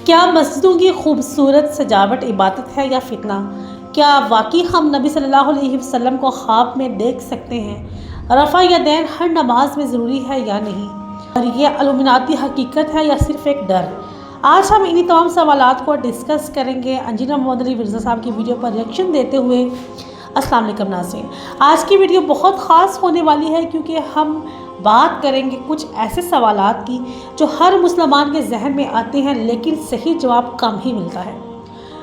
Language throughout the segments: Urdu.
کیا مسجدوں کی خوبصورت سجاوٹ عبادت ہے یا فتنہ؟ کیا واقعی ہم نبی صلی اللہ علیہ وسلم کو خواب میں دیکھ سکتے ہیں؟ رفع یدین ہر نماز میں ضروری ہے یا نہیں؟ اور یہ الومناتی حقیقت ہے یا صرف ایک ڈر؟ آج ہم انہی تمام سوالات کو ڈسکس کریں گے انجینئر محمد علی ورزا صاحب کی ویڈیو پر ریئیکشن دیتے ہوئے۔ السلام علیکم ناظرین، آج کی ویڈیو بہت خاص ہونے والی ہے کیونکہ ہم بات کریں گے کچھ ایسے سوالات کی جو ہر مسلمان کے ذہن میں آتے ہیں لیکن صحیح جواب کم ہی ملتا ہے۔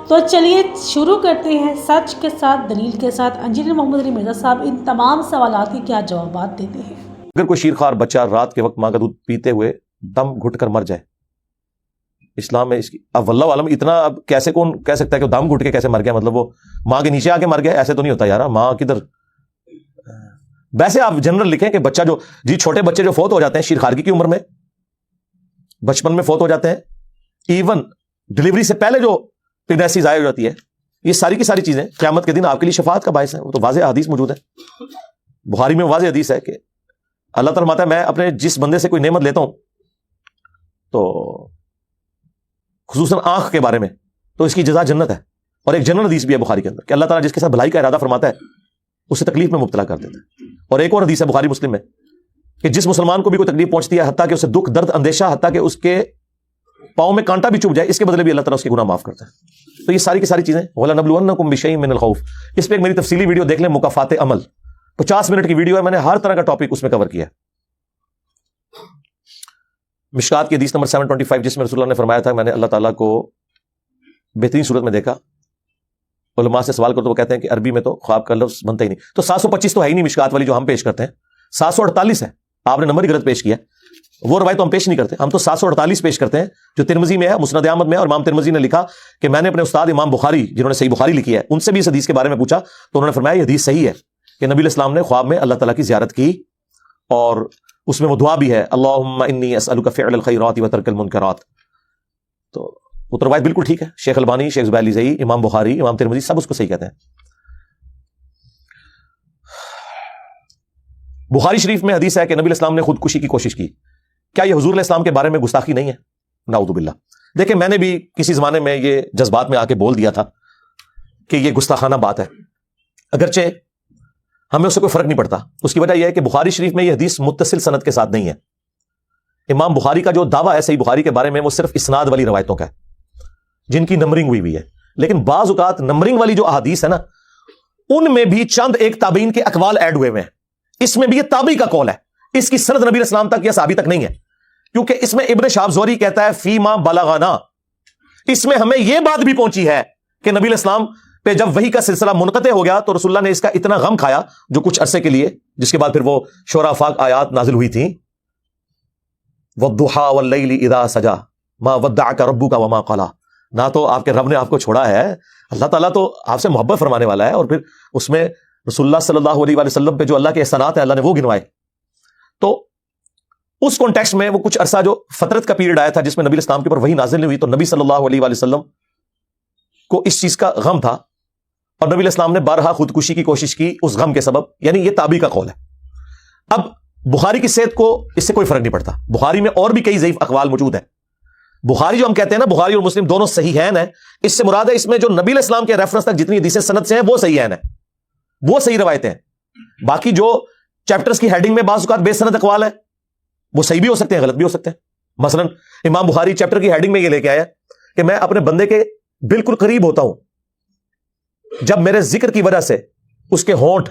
تو چلیے شروع کرتے ہیں سچ کے ساتھ، دلیل کے ساتھ۔ انجینئر محمد علی ورزا صاحب ان تمام سوالات کے کیا جوابات دیتے ہیں؟ اگر کوئی شیرخوار بچہ رات کے وقت ماں کا دودھ پیتے ہوئے دم گھٹ کر مر جائے، اسلام میں اس کی اب واللہ عالم اتنا اب کیسے کون کہہ سکتا ہے کہ دم گھٹ کے کیسے مر گیا؟ مطلب وہ ماں کے نیچے آ کے مر گیا؟ ایسے تو نہیں ہوتا یار، ماں کدھر۔ ویسے آپ جنرل لکھیں کہ بچہ جو چھوٹے بچے جو فوت ہو جاتے ہیں شیرخوارگی کی عمر میں، بچپن میں فوت ہو جاتے ہیں، ایون ڈلیوری سے پہلے جو پریگنینسی ضائع ہو جاتی ہے، یہ ساری کی ساری چیزیں قیامت کے دن آپ کے لیے شفاعت کا باعث ہے۔ وہ تو واضح حدیث موجود ہے، بخاری میں واضح حدیث ہے کہ اللہ تعالیٰ فرماتا ہے میں اپنے جس بندے سے کوئی نعمت لیتا ہوں تو خصوصاً آنکھ کے بارے میں تو اس کی جزا جنت ہے۔ اور ایک جنرل حدیث بھی ہے بخاری کے اندر کہ اللہ تعالیٰ جس کے ساتھ بھلائی کا ارادہ فرماتا ہے اسے تکلیف میں مبتلا کر دیتا ہے۔ اور ایک اور حدیث ہے بخاری مسلم میں کہ جس مسلمان کو بھی کوئی تکلیف پہنچتی ہے، حتیٰ کہ اسے دکھ درد اندیشہ، حتیٰ کہ اس کے پاؤں میں کانٹا بھی چبھ جائے، اس کے بدلے بھی اللہ تعالیٰ اس کے گناہ معاف کرتا ہے۔ تو یہ ساری کی ساری چیزیں وَلَنَبْلُوَنَّكُمْ بِشَيْءٍ مِّنَ الْخَوْفِ، اس پہ ایک میری تفصیلی ویڈیو دیکھ لیں، مکافات عمل، 50 منٹ کی ویڈیو ہے، میں نے ہر طرح کا ٹاپک اس میں کور کیا ہے۔ مشکات کی حدیث نمبر 725 جس میں رسول اللہ نے فرمایا تھا میں نے اللہ تعالیٰ کو بہترین صورت میں دیکھا۔ علماء سے سوال کرو تو وہ کہتے ہیں کہ عربی میں تو خواب کا لفظ بنتا ہی نہیں، تو 725 تو ہے ہی نہیں مشکات والی جو ہم پیش کرتے ہیں، 748 ہے، آپ نے نمبر ہی غلط پیش کیا، وہ روایت تو ہم پیش نہیں کرتے، ہم تو 748 پیش کرتے ہیں جو ترمذی میں ہے، مسند احمد میں، اور امام ترمذی نے لکھا کہ میں نے اپنے استاد امام بخاری جنہوں نے صحیح بخاری لکھی ہے ان سے بھی اس حدیث کے بارے میں پوچھا تو انہوں نے فرمایا یہ حدیث صحیح ہے کہ نبی علیہ السلام نے خواب میں اللہ تعالیٰ کی زیارت کی، اور اس میں وہ دعا بھی ہے اللہم انی اسألک فعل الخیرات و ترک المنکرات۔ تو وہ تو روایت بالکل ٹھیک ہے، شیخ البانی، شیخ زبیر علی، امام بخاری، امام ترمذی سب اس کو صحیح کہتے ہیں۔ بخاری شریف میں حدیث ہے کہ نبی علیہ السلام نے خودکشی کی کوشش کی، کیا یہ حضور علیہ السلام کے بارے میں گستاخی نہیں ہے؟ نعوذ باللہ۔ دیکھیں میں نے بھی کسی زمانے میں یہ جذبات میں آ کے بول دیا تھا کہ یہ گستاخانہ بات ہے، اگرچہ ہمیں اس سے کوئی فرق نہیں پڑتا۔ اس کی وجہ یہ ہے کہ بخاری شریف میں یہ حدیث متصل سند کے ساتھ نہیں ہے۔ امام بخاری کا جو دعویٰ ہے صحیح بخاری کے بارے میں وہ صرف اسناد والی روایتوں کا ہے جن کی نمبرنگ ہوئی ہے، لیکن بعض اوقات نمبرنگ والی جو احادیث ہے نا ان میں بھی چند ایک تابعین کے اقوال ایڈ ہوئے ہیں، اس میں بھی یہ تابعی کا قول ہے، اس کی سند نبی علیہ السلام تک یا صحابی تک نہیں ہے، کیونکہ اس میں ابن شہاب زہری کہتا ہے فیما بلغنا، اس میں ہمیں یہ بات بھی پہنچی ہے کہ نبی علیہ السلام پہ جب وحی کا سلسلہ منقطع ہو گیا تو رسول اللہ نے اس کا اتنا غم کھایا جو کچھ عرصے کے لیے، جس کے بعد پھر وہ شورى افاق آیات نازل ہوئی تھیں، وَالضُّحَىٰ وَاللَّيْلِ إِذَا سَجَىٰ مَا وَدَّعَكَ رَبُّكَ وَمَا قَلَىٰ، نہ تو آپ کے رب نے آپ کو چھوڑا ہے، اللہ تعالیٰ تو آپ سے محبت فرمانے والا ہے، اور پھر اس میں رسول اللہ صلی اللہ علیہ وآلہ وسلم پہ جو اللہ کے احسانات ہیں اللہ نے وہ گنوائے۔ تو اس کانٹیکسٹ میں وہ کچھ عرصہ جو فترت کا پیریڈ آیا تھا جس میں نبی اسلام کے اوپر وحی نازل نہیں ہوئی، تو نبی صلی اللہ علیہ وآلہ وسلم کو اس چیز کا غم تھا، اور نبی اسلام نے بارہا خودکشی کی کوشش کی اس غم کے سبب، یعنی یہ تابعی کا قول ہے۔ اب بخاری کی صحت کو اس سے کوئی فرق نہیں پڑتا، بخاری میں اور بھی کئی ضعیف اقوال موجود ہیں۔ بخاری جو ہم کہتے ہیں نا بخاری اور مسلم دونوں صحیحین ہیں، اس سے مراد ہے اس میں جو نبی علیہ السلام کے ریفرنس تک جتنی حدیثیں سند سے ہیں وہ صحیحین ہیں، وہ صحیح روایتیں ہیں۔ باقی جو چیپٹرز کی ہیڈنگ میں بعض اوقات بے سند اقوال ہیں وہ صحیح بھی ہو سکتے ہیں غلط بھی ہو سکتے ہیں۔ مثلا امام بخاری چیپٹر کی ہیڈنگ میں یہ لے کے آیا کہ میں اپنے بندے کے بالکل قریب ہوتا ہوں جب میرے ذکر کی وجہ سے اس کے ہونٹ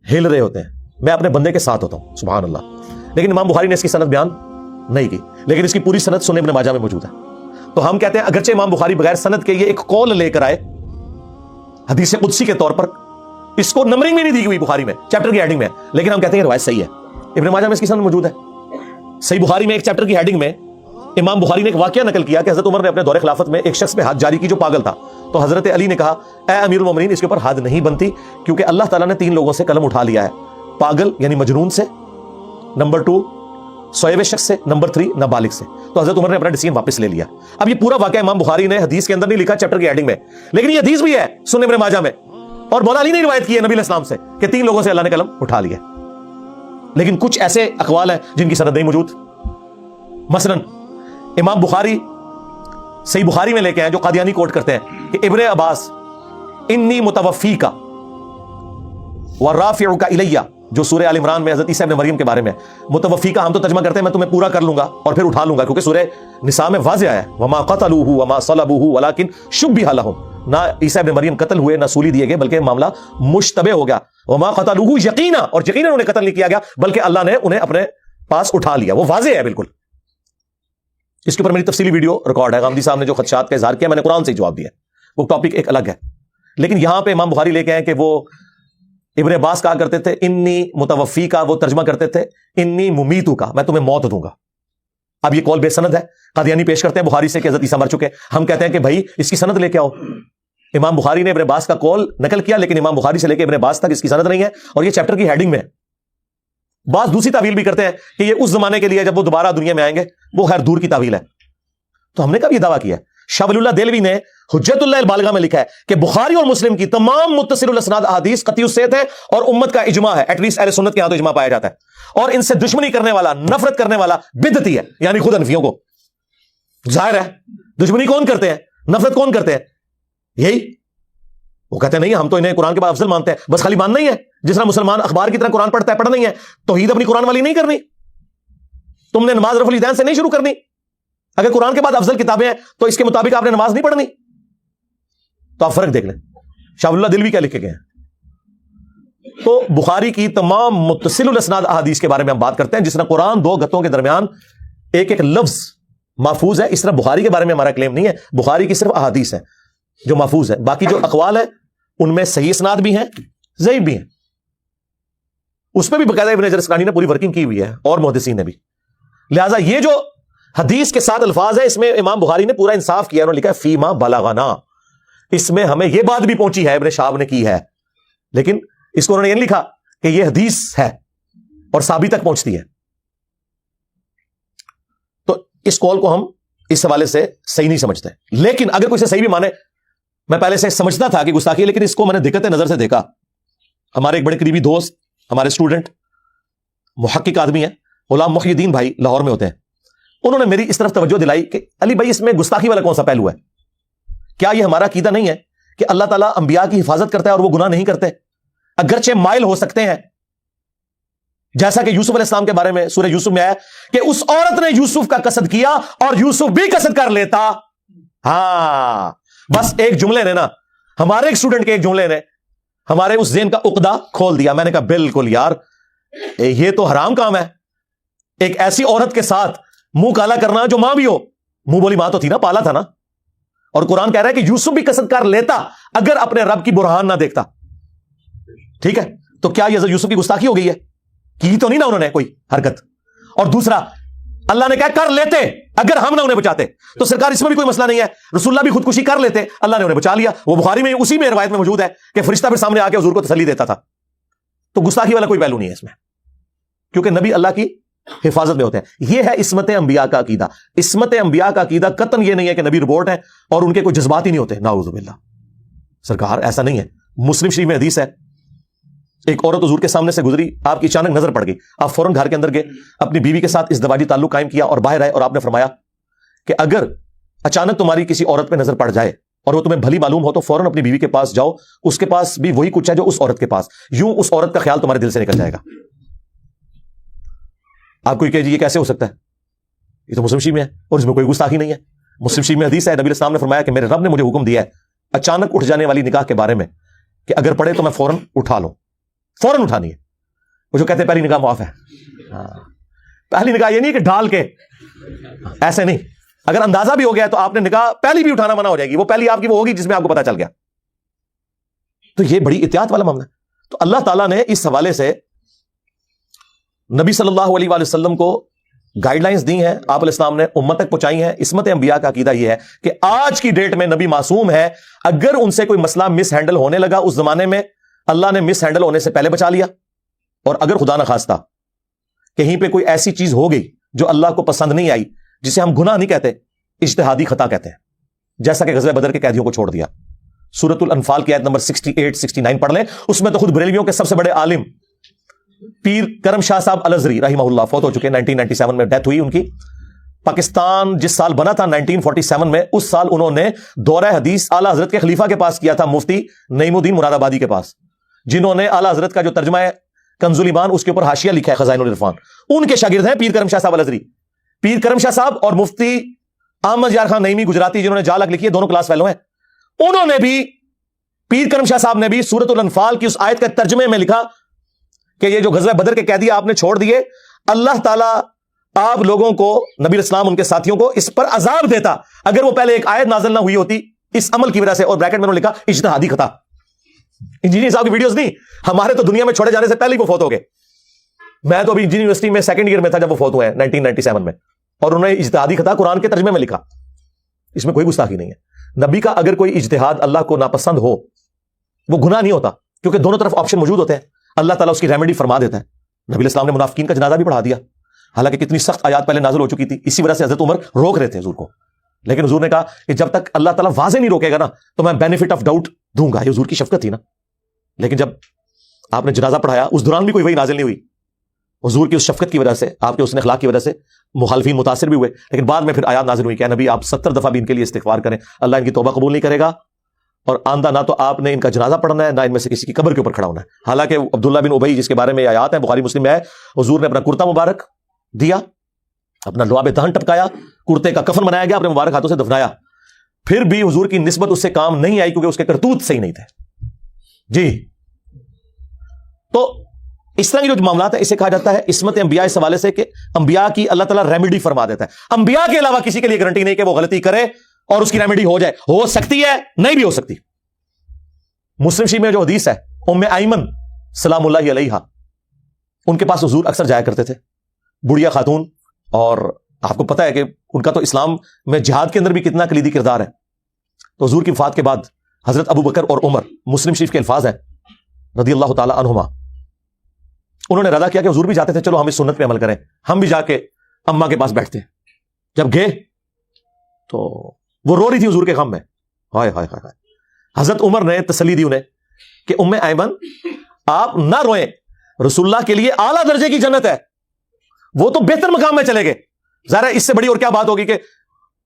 ہل رہے ہوتے ہیں، میں اپنے بندے کے ساتھ ہوتا ہوں، سبحان اللہ۔ لیکن امام بخاری نے اس کی سند بیان نہیں کی، لیکن اس کی پوری سند سنن ابن ماجہ میں موجود ہے۔ تو ہم کہتے ہیں اگرچہ امام بخاری بغیر سند کے یہ ایک قول لے کر آئے حدیث قدسی کے طور پر، اس کو نمبرنگ بھی نہیں دی ہوئی بخاری میں، چیپٹر کی ہیڈنگ میں، لیکن ہم کہتے ہیں یہ روایت صحیح ہے، ابن ماجہ میں اس کی سند موجود ہے۔ صحیح بخاری میں ایک چیپٹر کی ہیڈنگ میں امام بخاری نے ایک واقعہ نقل کیا کہ حضرت عمر نے اپنے دور خلافت میں ایک شخص پہ حد جاری کی جو پاگل تھا، تو حضرت علی نے کہا اے امیر المومنین اس کے اوپر حد نہیں بنتی کیونکہ اللہ تعالیٰ نے 3 لوگوں سے قلم اٹھا لیا ہے، پاگل یعنی مجنون سے، نمبر 2 سوئے شخص سے، نمبر 3 نابالغ سے۔ تو حضرت عمر نے اپنا ڈیسیژن واپس لے لیا۔ اب یہ پورا واقعہ امام بخاری نے حدیث کے اندر نہیں لکھا، چیپٹر کی ہیڈنگ میں، لیکن یہ حدیث بھی ہے سنن ابن ماجہ میں، اور مولا علی نے روایت کی ہے نبی علیہ السلام سے کہ 3 لوگوں سے اللہ نے قلم اٹھا لیا۔ لیکن کچھ ایسے اقوال ہیں جن کی سند نہیں موجود۔ مثلا امام بخاری صحیح بخاری میں لے کے آئے جو قادیانی کوٹ کرتے ہیں کہ ابن عباس انی متوفیکا ورافعک الیہ، جو سورہ آل عمران میں حضرت عیسیٰ ابن مریم کے بارے میں متوفیکا ہم تو ترجمہ کرتے ہیں میں تمہیں پورا کر لوں گا اور پھر اٹھا لوں گا، کیونکہ سورہ نساء میں واضح آیا ہے وما قتلوہ وما صلبوہ ولکن شبہ لہم، نہ عیسیٰ ابن مریم قتل ہوئے نہ سولی دیے گئے بلکہ معاملہ مشتبہ ہو گیا، وما قتلوہ یقینا، اور یقینا انہیں قتل نہیں کیا گیا بلکہ اللہ نے انہیں اپنے پاس اٹھا لیا، وہ واضح ہے بالکل۔ اس کے اوپر میری تفصیلی ویڈیو ریکارڈ ہے، غامدی صاحب نے جو خدشات کا اظہار کیا میں نے قرآن سے ہی جواب دیا، وہ ٹاپک ایک الگ ہے، لیکن یہاں پہ امام بخاری لے کے آئے کہ وہ ابن عباس کہا کرتے تھے انی متوفی کا، وہ ترجمہ کرتے تھے انی ممیتو کا، میں تمہیں موت دوں گا۔ اب یہ قول بے سند ہے، قادیانی پیش کرتے ہیں بخاری سے کہ حضرت عیسیٰ مر چکے، ہم کہتے ہیں کہ بھائی اس کی سند لے کے آؤ۔ امام بخاری نے ابن عباس کا قول نقل کیا لیکن امام بخاری سے لے کے ابن عباس تک اس کی سند نہیں ہے، اور یہ چیپٹر کی ہیڈنگ میں ہے۔ بعض دوسری تعویل بھی کرتے ہیں کہ یہ اس زمانے کے لیے جب وہ دوبارہ دنیا میں آئیں گے، وہ خیر دور کی تعویل ہے۔ تو ہم نے کب یہ دعویٰ کیا ہے؟ شاہ ولی اللہ دہلوی نے حجت اللہ البالغہ میں لکھا ہے کہ بخاری اور مسلم کی تمام متصل الاسناد احادیث قطعی الصحت ہے اور امت کا اجماع ہے، ایٹ لیسٹ اہل سنت کے یہاں تو اجماع پایا جاتا ہے، اور ان سے دشمنی کرنے والا، نفرت کرنے والا بدعتی ہے، یعنی خود حنفیوں کو ظاہر ہے دشمنی کون کرتے ہیں، نفرت کون کرتے ہیں، یہی وہ کہتے ہیں نہیں ہم تو انہیں قرآن کے بعد افضل مانتے ہیں، بس خالی ماننا ہی ہے، جس طرح مسلمان اخبار کی طرح قرآن پڑھتا ہے، پڑھنا ہی ہے، توحید اپنی قرآن والی نہیں کرنی، تم نے نماز رفع الیدین سے نہیں شروع کرنی، اگر قرآن کے بعد افضل کتابیں ہیں تو اس کے مطابق آپ نے نماز نہیں پڑھنی۔ تو آپ فرق دیکھ لیں شاہ ولی اللہ دہلوی کیا لکھے گئے ہیں۔ تو بخاری کی تمام متصل الاسناد احادیث کے بارے میں ہم بات کرتے ہیں، جس طرح قرآن دو گتوں کے درمیان ایک ایک لفظ محفوظ ہے، اس طرح بخاری کے بارے میں ہمارا کلیم نہیں ہے، بخاری کی صرف احادیث ہے جو محفوظ ہے، باقی جو اقوال ہے ان میں صحیح اسناد بھی ہیں ضعیف بھی ہیں، اس پہ بھی باقاعدہ ابن حجر اسقلانی نے پوری ورکنگ کی ہوئی ہے اور محدثین نے بھی۔ لہٰذا یہ جو حدیث کے ساتھ الفاظ ہے اس میں امام بخاری نے پورا انصاف کیا، انہوں نے لکھا ہے فیما بلغنا، اس میں ہمیں یہ بات بھی پہنچی ہے، ابن شہاب نے کی ہے، لیکن اس کو انہوں نے یہ نہیں لکھا کہ یہ حدیث ہے اور صحابی تک پہنچتی ہے۔ تو اس قول کو ہم اس حوالے سے صحیح نہیں سمجھتے، لیکن اگر کوئی سے صحیح بھی مانے، میں پہلے سے سمجھتا تھا کہ گستاخی ہے، لیکن اس کو میں نے دقت نظر سے دیکھا، ہمارے ایک بڑے قریبی دوست، ہمارے اسٹوڈنٹ، محقق آدمی ہیں، غلام محی الدین بھائی لاہور میں ہوتے ہیں، انہوں نے میری اس طرف توجہ دلائی کہ علی بھائی اس میں گستاخی والا کون سا پہلو ہے؟ کیا یہ ہمارا عقیدہ نہیں ہے کہ اللہ تعالیٰ انبیاء کی حفاظت کرتا ہے اور وہ گناہ نہیں کرتے، اگرچہ مائل ہو سکتے ہیں، جیسا کہ یوسف علیہ السلام کے بارے میں سورہ یوسف میں آیا کہ اس عورت نے یوسف کا قصد کیا اور یوسف بھی قصد کر لیتا۔ ہاں بس ایک جملے نے نا، ہمارے ایک اسٹوڈنٹ کے ایک جملے نے ہمارے اس ذہن کا عقدہ کھول دیا۔ میں نے کہا بالکل یار یہ تو حرام کام ہے، ایک ایسی عورت کے ساتھ منہ کالا کرنا جو ماں بھی ہو، منہ بولی ماں تو تھی نا، پالا تھا نا، اور قرآن کہہ رہا ہے کہ یوسف بھی قصد کر لیتا اگر اپنے رب کی برہان نہ دیکھتا۔ ٹھیک ہے، تو کیا یہ یوسف کی گستاخی ہو گئی ہے؟ کی تو نہیں نا انہوں نے کوئی حرکت، اور دوسرا اللہ نے کہا کر لیتے اگر ہم نہ انہیں بچاتے، تو سرکار اس میں بھی کوئی مسئلہ نہیں ہے، رسول اللہ بھی خودکشی کر لیتے، اللہ نے انہیں بچا لیا، وہ بخاری میں اسی میں روایت میں موجود ہے کہ فرشتہ پھر سامنے آ کے حضور کو تسلی دیتا تھا۔ تو گستاخی والا کوئی پہلو نہیں ہے اس میں، کیونکہ نبی اللہ کی حفاظت میں ہوتے ہیں۔ یہ ہے عصمت انبیاء کا عقیدہ۔ عصمت انبیاء کا عقیدہ قطعاً یہ نہیں ہے کہ نبی ربورٹ ہیں اور ان کے کوئی جذبات ہی نہیں ہوتے، نعوذ باللہ، سرکار ایسا نہیں ہے۔ مسلم شریف میں حدیث ہے، ایک عورت حضور کے سامنے سے گزری، آپ کی اچانک نظر پڑ گئی، آپ فوراً گھر کے اندر گئے، اپنی بیوی کے ساتھ ازدواجی تعلق قائم کیا اور باہر آئے، اور آپ نے فرمایا کہ اگر اچانک تمہاری کسی عورت پہ نظر پڑ جائے اور وہ تمہیں بھلی معلوم ہو تو فوراً اپنی بیوی کے پاس جاؤ، اس کے پاس بھی وہی کچھ ہے جو اس عورت کے پاس، یوں اس عورت کا خیال تمہارے دل سے نکل جائے گا۔ آپ کو یہ کہیے یہ کیسے ہو سکتا ہے؟ یہ تو مسلم شریف میں ہے اور اس میں کوئی گستاخی نہیں ہے۔ مسلم شریف میں حدیث ہے، نبی السلام نے فرمایا کہ میرے رب نے مجھے حکم دیا ہے اچانک اٹھ جانے والی نکاح کے بارے میں کہ اگر پڑے تو میں فوراً اٹھا لوں، فوراً اٹھانی ہے۔ وہ جو کہتے ہیں پہلی نکاح معاف ہے، پہلی نکاح یہ نہیں کہ ڈھال کے، ایسے نہیں، اگر اندازہ بھی ہو گیا تو آپ نے نکاح پہلی بھی اٹھانا منع ہو جائے گی، وہ پہلی آپ کی وہ ہوگی جس میں آپ کو پتا چل گیا۔ تو یہ بڑی احتیاط والا معاملہ ہے۔ تو اللہ تعالیٰ نے اس حوالے سے نبی صلی اللہ علیہ وآلہ وسلم کو گائیڈ لائنز دی ہیں، آپ علیہ السلام نے امت تک پہنچائی ہیں۔ عصمت انبیاء کا عقیدہ یہ ہے کہ آج کی ڈیٹ میں نبی معصوم ہے، اگر ان سے کوئی مسئلہ مس ہینڈل ہونے لگا اس زمانے میں، اللہ نے مس ہینڈل ہونے سے پہلے بچا لیا، اور اگر خدا نخواستہ کہیں پہ کوئی ایسی چیز ہو گئی جو اللہ کو پسند نہیں آئی، جسے ہم گناہ نہیں کہتے، اجتہادی خطا کہتے ہیں، جیسا کہ غزوہ بدر کے قیدیوں کو چھوڑ دیا۔ سورۃ الانفال کی آیت نمبر 68 69 پڑھ لیں، اس میں تو خود بریلویوں کے سب سے بڑے عالم پیر کرم شاہ صاحب الازری رحمہ اللہ فوت ہو چکے، 1997 میں ڈیتھ ہوئی ان کی، پاکستان جس سال بنا تھا 1947 میں، اس سال انہوں نے دورہ حدیث اعلیٰ حضرت کے خلیفہ کے پاس کیا تھا، مفتی نعیم الدین مراد آبادی کے پاس، جنہوں نے اعلیٰ حضرت کا جو ترجمہ ہے کنز الایمان اس کے اوپر حاشیہ لکھا ہے خزائن العرفان، ان کے شاگرد ہیں پیر کرم شاہ صاحب الازہری، پیر کرم شاہ صاحب اور مفتی احمد یار خان نعیمی گجراتی جنہوں نے جالک لکھی ہے، دونوں کلاس فیلو ہیں، انہوں نے بھی، پیر کرم شاہ صاحب نے بھی سورۃ الانفال کی اس آیت کے ترجمے میں لکھا کہ یہ جو غزوہ بدر کے قیدی آپ نے چھوڑ دیے، اللہ تعالیٰ آپ لوگوں کو، نبی اسلام ان کے ساتھیوں کو اس پر عذاب دیتا اگر وہ پہلے ایک آیت نازل نہ ہوئی ہوتی اس عمل کی وجہ سے، اور بریکٹ میں انہوں نے لکھا اجتہادی خطا۔ انجینئر صاحب کی ویڈیوز نہیں، ہمارے تو دنیا میں چھوڑے جانے سے پہلے ہی وہ فوت ہو گئے، میں تو ابھی انجینئر یونیورسٹی میں سیکنڈ ایئر میں تھا جب وہ فوت ہوئے ہیں 1997 میں، اور انہوں نے اجتہادی خطا قرآن کے ترجمے میں لکھا، اس میں کوئی گستاخی نہیں ہے۔ نبی کا اگر کوئی اجتہاد اللہ کو ناپسند ہو وہ گناہ نہیں ہوتا، کیونکہ دونوں طرف آپشن موجود ہوتے ہیں، اللہ تعالیٰ اس کی ریمیڈی فرما دیتا ہے۔ نبی اسلام نے منافقین کا جنازہ بھی پڑھا دیا، حالانکہ کتنی سخت آیات پہلے نازل ہو چکی تھی، اسی وجہ سے حضرت عمر روک رہے تھے حضور کو، لیکن حضور نے کہا کہ جب تک اللہ تعالیٰ واضح نہیں روکے گا نا تو میں بینیفٹ آف ڈاؤٹ دوں گا، یہ حضور کی شفقت تھی نا۔ لیکن جب آپ نے جنازہ پڑھایا اس دوران بھی کوئی وحی نازل نہیں ہوئی، حضور کی اس شفقت کی وجہ سے، آپ کے حسن اخلاق کی وجہ سے مخالفین متاثر بھی ہوئے، لیکن بعد میں پھر آیات نازل ہوئی کہ نبی آپ 70 دفعہ بھی ان کے لیے استغفار کریں، اللہ ان کی توبہ قبول نہیں کرے گا، اور آندہ نہ تو آپ نے ان کا جنازہ پڑھنا ہے، نہ ان میں سے کسی کی قبر کے اوپر کھڑا ہونا ہے۔ حالانکہ عبداللہ بن ابی جس کے بارے میں یہ آیات ہیں بخاری مسلم میں ہے، حضور نے اپنا کرتا مبارک دیا، اپنا لعاب دہن ٹپکایا، کرتے کا کفن بنایا گیا، اپنے مبارک ہاتھوں سے دفنایا، پھر بھی حضور کی نسبت اس سے کام نہیں آئی کیونکہ اس کے کرتوت صحیح نہیں تھے۔ جی، تو اس طرح کے جو معاملات ہیں اسے کہا جاتا ہے عصمت انبیاء، اس حوالے سے کہ انبیاء کی اللہ تعالیٰ ریمیڈی فرما دیتا ہے، انبیاء کے علاوہ کسی کے لیے گارنٹی نہیں کہ وہ غلطی کرے اور اس کی ریمیڈی ہو جائے، ہو سکتی ہے نہیں بھی ہو سکتی۔ مسلم شریف میں جو حدیث ہے ام ایمن سلام اللہ علیہا، ان کے پاس حضور اکثر جایا کرتے تھے، بڑھیا خاتون، اور آپ کو پتا ہے کہ ان کا تو اسلام میں جہاد کے اندر بھی کتنا کلیدی کردار ہے۔ تو حضور کی وفات کے بعد حضرت ابو بکر اور عمر، مسلم شریف کے الفاظ ہیں رضی اللہ تعالی عنہما، انہوں نے ارادہ کیا کہ حضور بھی جاتے تھے، چلو ہم اس سنت پہ عمل کریں، ہم بھی جا کے اماں کے پاس بیٹھتے ہیں۔ جب گئے تو وہ رو رہی تھی حضور کے غم میں، ہائے ہائے ہائے، حضرت عمر نے تسلی دی انہیں کہ ام ایمن آپ نہ روئیں، رسول اللہ کے لیے اعلیٰ درجے کی جنت ہے، وہ تو بہتر مقام میں چلے گئے، ظاہر اس سے بڑی اور کیا بات ہوگی کہ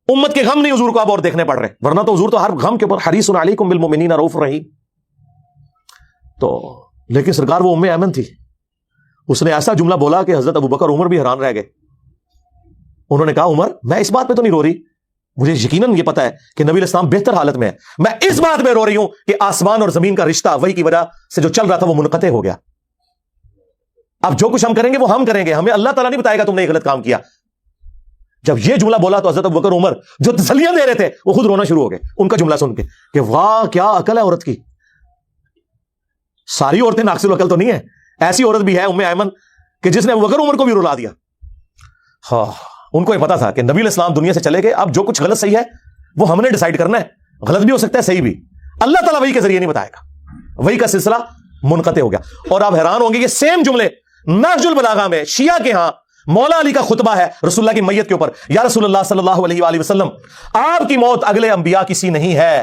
امت کے غم نہیں حضور کو اب اور دیکھنے پڑ رہے، ورنہ تو حضور تو ہر غم کے اوپر حریص علیکم بالمؤمنین رؤوف رحیم۔ تو لیکن سرکار وہ ام ایمن تھی، اس نے ایسا جملہ بولا کہ حضرت ابو بکر عمر بھی حیران رہ گئے۔ انہوں نے کہا عمر میں اس بات پہ تو نہیں رو رہی، مجھے یقیناً یہ پتا ہے کہ نبی اسلام بہتر حالت میں ہے، میں اس بات میں رو رہی ہوں کہ آسمان اور زمین کا رشتہ وہی کی وجہ سے جو چل رہا تھا وہ منقطع ہو گیا، اب جو کچھ ہم کریں گے وہ ہم کریں گے، ہمیں اللہ تعالیٰ نہیں بتائے گا تم نے یہ غلط کام کیا۔ جب یہ جملہ بولا تو حضرت ابو بکر عمر جو تسلیاں دے رہے تھے وہ خود رونا شروع ہو گئے ان کا جملہ سن کے کہ واہ کیا عقل ہے عورت کی، ساری عورتیں ناقص العقل تو نہیں ہے، ایسی عورت بھی ہے ام ایمن کہ جس نے ابو بکر عمر کو بھی رلا دیا۔ ہاں، ان کو یہ پتا تھا کہ نبی اسلام دنیا سے چلے گئے، اب جو کچھ غلط صحیح ہے وہ ہم نے ڈیسائیڈ کرنا ہے، غلط بھی ہو سکتا ہے صحیح بھی، اللہ تعالیٰ وہی کے ذریعے نہیں بتائے گا، وہی کا سلسلہ منقطع ہو گیا۔ اور آپ حیران ہوں گے یہ سیم جملے نہج البلاغہ میں شیعہ کے ہاں مولا علی کا خطبہ ہے رسول اللہ کی میت کے اوپر، یا رسول اللہ صلی اللہ علیہ وآلہ وسلم آپ کی موت اگلے انبیاء کسی نہیں ہے،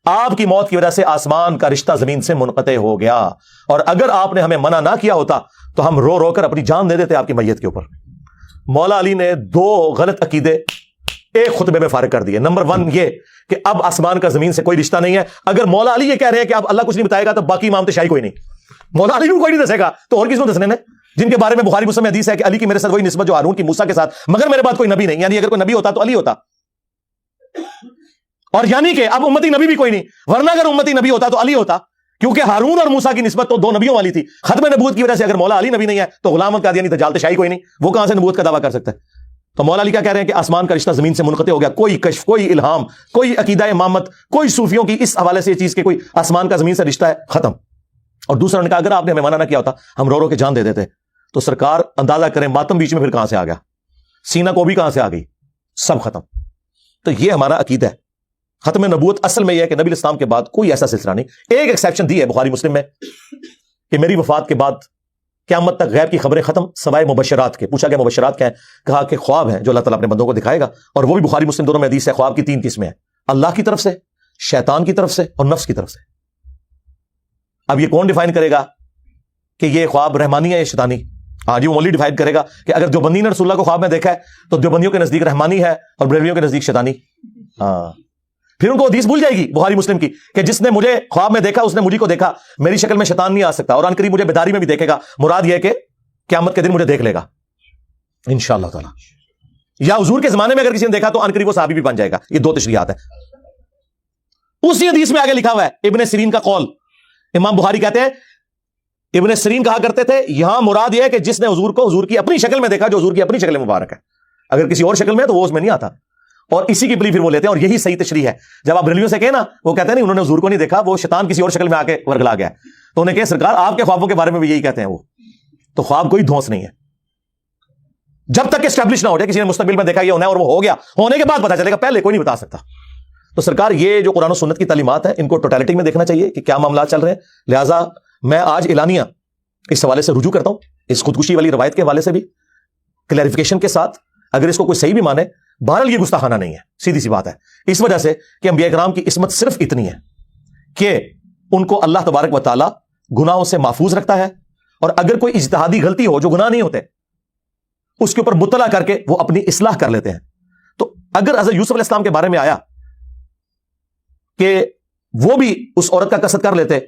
آپ کی موت کی وجہ سے آسمان کا رشتہ زمین سے منقطع ہو گیا، اور اگر آپ نے ہمیں منع نہ کیا ہوتا تو ہم رو رو کر اپنی جان دے دیتے آپ کی میت کے اوپر۔ مولا علی نے 2 غلط عقیدے ایک خطبے میں فارغ کر دیے۔ نمبر 1 یہ کہ اب آسمان کا زمین سے کوئی رشتہ نہیں ہے، اگر مولا علی یہ کہہ رہے ہیں کہ اب اللہ کچھ نہیں بتائے گا تو باقی امام شاہی کوئی نہیں، مولا علی کو کوئی نہیں دسے گا تو اور کس کو دسنے نے، جن کے بارے میں بخاری مسلم میں حدیث ہے کہ علی کی میرے ساتھ وہی نسبت جو ہارون کی موسیٰ کے ساتھ، مگر میرے بعد کوئی نبی نہیں، یعنی اگر کوئی نبی ہوتا تو علی ہوتا، اور یعنی کہ اب امتی نبی بھی کوئی نہیں، ورنہ اگر امتی نبی ہوتا تو علی ہوتا، کیونکہ ہارون اور موسیٰ کی نسبت تو 2 نبیوں والی تھی۔ ختم نبوت کی وجہ سے اگر مولا علی نبی نہیں ہے تو غلام قادیانی دجال شاہی کوئی نہیں، وہ کہاں سے نبوت کا دعویٰ کر سکتا ہے؟ تو مولا علی کیا کہہ رہے ہیں کہ آسمان کا رشتہ زمین سے منقطع ہو گیا، کوئی کشف، کوئی الہام، کوئی عقیدہ امامت، کوئی صوفیوں کی اس حوالے سے یہ چیز کہ کوئی آسمان کا زمین سے رشتہ ہے، ختم۔ اور دوسرا نے کہا اگر آپ نے ہمیں منع نہ کیا ہوتا ہم رو رو کے جان دے دیتے، تو سرکار اندازہ کریں ماتم بیچ میں پھر کہاں سے آ گیا، سینہ کو بھی کہاں سے آ گئی، سب ختم۔ تو یہ ہمارا عقیدہ ہے۔ ختم نبوت اصل میں یہ ہے کہ نبی اسلام کے بعد کوئی ایسا سلسلہ نہیں، ایک ایکسیپشن دی ہے بخاری مسلم میں کہ میری وفات کے بعد قیامت تک غیب کی خبریں ختم سوائے مبشرات کے۔ پوچھا گیا مبشرات کیا ہے؟ کہا کہ خواب ہیں جو اللہ تعالیٰ اپنے بندوں کو دکھائے گا، اور وہ بھی بخاری مسلم دونوں میں حدیث ہے۔ خواب کی 3 قسمیں ہیں، اللہ کی طرف سے، شیطان کی طرف سے، اور نفس کی طرف سے۔ اب یہ کون ڈیفائن کرے گا کہ یہ خواب رحمانی ہے یا شیطانی؟ ہاں جی، وہ اونلی ڈیفائن کرے گا کہ اگر دیوبندی نے رسول اللہ کو خواب میں دیکھا ہے تو دیوبندیوں کے نزدیک رحمانی ہے اور بریلویوں کے نزدیک شیطانی. ہاں، پھر ان کو حدیث بھول جائے گی بخاری مسلم کی کہ جس نے مجھے خواب میں دیکھا اس نے مجھے کو دیکھا، میری شکل میں شیطان نہیں آ سکتا، اور ان قریب مجھے بیداری میں بھی دیکھے گا. مراد یہ ہے کہ قیامت کے دن مجھے دیکھ لے گا انشاءاللہ تعالی. یا حضور کے زمانے میں اگر کسی نے دیکھا تو ان قریب وہ صحابی بھی بن جائے گا. یہ دو تشریحات ہیں. اسی حدیث میں آگے لکھا ہوا ہے ابن سیرین کا قول. امام بخاری کہتے ہیں ابن سیرین کہا کرتے تھے یہاں مراد یہ ہے کہ جس نے حضور کو حضور کی اپنی شکل میں دیکھا، جو حضور کی اپنی شکل مبارک ہے. اگر کسی اور شکل میں ہے تو وہ اس میں نہیں آتا. اور اسی کی بلی پھر وہ لیتے ہیں، اور یہی صحیح تشریح ہے. جب آپ بریلویوں سے کہیں نا، وہ کہتے ہیں نہیں انہوں نے حضور کو نہیں دیکھا، وہ شیطان کسی اور شکل میں آ کے ورگلا گیا ہے. تو انہیں کہ سرکار آپ کے خوابوں کے بارے میں بھی یہی کہتے ہیں. وہ تو خواب کوئی دھونس نہیں ہے جب تک کہ اسٹیبلش نہ ہو جائے کسی نے مستقبل میں دیکھا یہ ہونا ہے اور وہ ہو گیا، ہونے کے بعد پتا چلے گا، پہلے کوئی نہیں بتا سکتا. تو سرکار یہ جو قرآن و سنت کی تعلیمات ہیں ان کو ٹوٹیلٹی میں دیکھنا چاہیے کہ کیا معاملات چل رہے ہیں. لہٰذا میں آج اعلانیہ اس حوالے سے رجوع کرتا ہوں، اس خودکشی والی روایت کے حوالے سے بھی کلیریفیکیشن کے ساتھ. اگر اس کو کوئی صحیح بھی مانے، بہرحال یہ گستاخانہ نہیں ہے، سیدھی سی بات ہے. اس وجہ سے کہ انبیاء کرام کی عصمت صرف اتنی ہے کہ ان کو اللہ تبارک و تعالی گناہوں سے محفوظ رکھتا ہے، اور اگر کوئی اجتہادی غلطی ہو جو گناہ نہیں ہوتے اس کے اوپر مطلع کر کے وہ اپنی اصلاح کر لیتے ہیں. تو اگر حضرت یوسف علیہ السلام کے بارے میں آیا کہ وہ بھی اس عورت کا قصد کر لیتے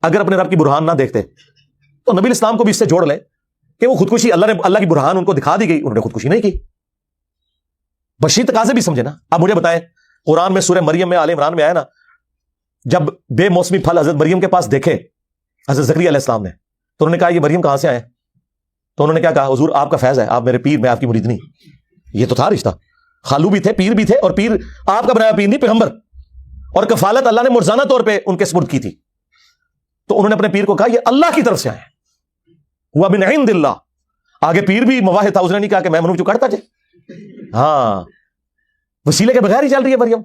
اگر اپنے رب کی برہان نہ دیکھتے، تو نبی الاسلام کو بھی اس سے جوڑ لیں کہ وہ خودکشی اللہ کی برہان ان کو دکھا دی گئی، انہوں نے خودکشی نہیں کی. بشری تقاضے بھی سمجھے نا. اب مجھے بتائیں قرآن میں سورہ مریم میں آل عمران میں آیا نا، جب بے موسمی پھل حضرت مریم کے پاس دیکھے حضرت زکریا علیہ السلام نے، تو انہوں نے کہا یہ مریم کہاں سے آئے؟ تو انہوں نے کیا کہا؟ حضور آپ کا فیض ہے، آپ میرے پیر، میں آپ کی مریدنی. یہ تو تھا رشتہ، خالو بھی تھے، پیر بھی تھے، اور پیر آپ کا بنایا پیر نہیں، پیغمبر. اور کفالت اللہ نے مرزانہ طور پہ ان کے سپرد کی تھی. تو انہوں نے اپنے پیر کو کہا یہ اللہ کی طرف سے آئے ہیں، ہوا من عند اللہ. آگے پیر بھی مواحد تھا، اس نے نہیں کہا کہ میں منو جو کرتا جائے. ہاں، وسیلے کے بغیر ہی چل رہی ہے مریم.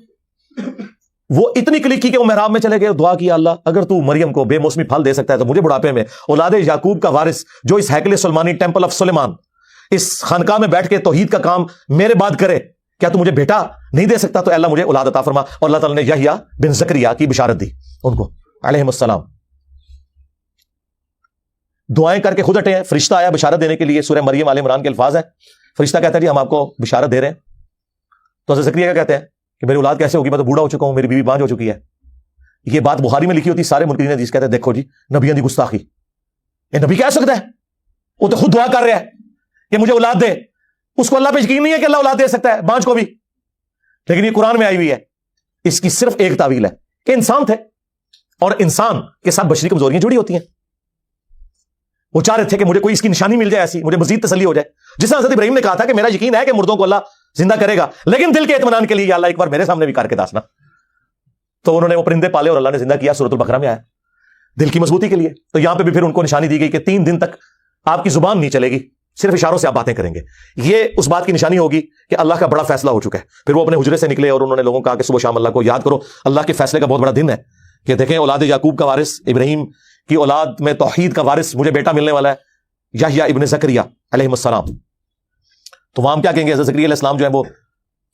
وہ اتنی کلک کی کہ وہ محراب میں چلے گئے، دعا کیا اللہ اگر تو مریم کو بے موسمی پھل دے سکتا ہے تو مجھے بڑھاپے میں اولاد یعقوب کا وارث جو اس ہیکل سلمانی ٹیمپل آف سلیمان اس خانقاہ میں بیٹھ کے توحید کا کام میرے بعد کرے، کیا تو مجھے بیٹا نہیں دے سکتا؟ تو اللہ مجھے اولاد عطا فرما. اور اللہ تعالیٰ نے یحییٰ بن زکریا کی بشارت دی ان کو علیہم السلام. دعائیں کر کے خود ہٹے ہیں. فرشتہ آیا بشارت دینے کے لیے، سورہ مریم آل عمران کے الفاظ ہیں. فرشتہ کہتا ہے جی ہم آپ کو بشارت دے رہے ہیں. تو حضرت زکریا کیا کہتے ہیں کہ میری اولاد کیسے ہوگی، میں تو بوڑھا ہو چکا ہوں، میری بیوی بانجھ ہو چکی ہے. یہ بات بخاری میں لکھی ہوتی، سارے منکرین حدیث کہتے ہیں دیکھو جی نبیوں دی گستاخی، یہ نبی کہہ سکتا ہے؟ وہ تو خود دعا کر رہا ہے کہ مجھے اولاد دے. اس کو اللہ پہ یقین نہیں ہے کہ اللہ اولاد دے سکتا ہے، بانجھ کو بھی. لیکن یہ قرآن میں آئی ہوئی ہے. اس کی صرف ایک تعویل ہے کہ انسان تھے، اور انسان کے ساتھ بشری کمزوریاں جڑی ہوتی ہیں. وہ چاہ رہے تھے کہ مجھے کوئی اس کی نشانی مل جائے ایسی، مجھے مزید تسلی ہو جائے. جس طرح حضرت ابراہیم نے کہا تھا کہ میرا یقین ہے کہ مردوں کو اللہ زندہ کرے گا، لیکن دل کے اطمینان کے لیے یا اللہ ایک بار میرے سامنے بھی کر کے داسنا. تو انہوں نے وہ پرندے پالے اور اللہ نے زندہ کیا. سورۃ البقرہ میں آیا دل کی مضبوطی کے لیے. تو یہاں پہ بھی پھر ان کو نشانی دی گئی کہ 3 دن تک آپ کی زبان نہیں چلے گی، صرف اشاروں سے آپ باتیں کریں گے. یہ اس بات کی نشانی ہوگی کہ اللہ کا بڑا فیصلہ ہو چکا ہے. پھر وہ اپنے حجرے سے نکلے اور انہوں نے لوگوں کو کہا کہ صبح شام اللہ کو یاد کرو، اللہ کے فیصلے کا بہت بڑا دن ہے. کہ دیکھیں اولاد یعقوب کا وارث، ابراہیم کی اولاد میں توحید کا وارث مجھے بیٹا ملنے والا ہے، یحییٰ ابن زکریا علیہ السلام. تو وہاں ہم کیا کہیں گے؟ حضرت زکریا علیہ السلام جو ہے وہ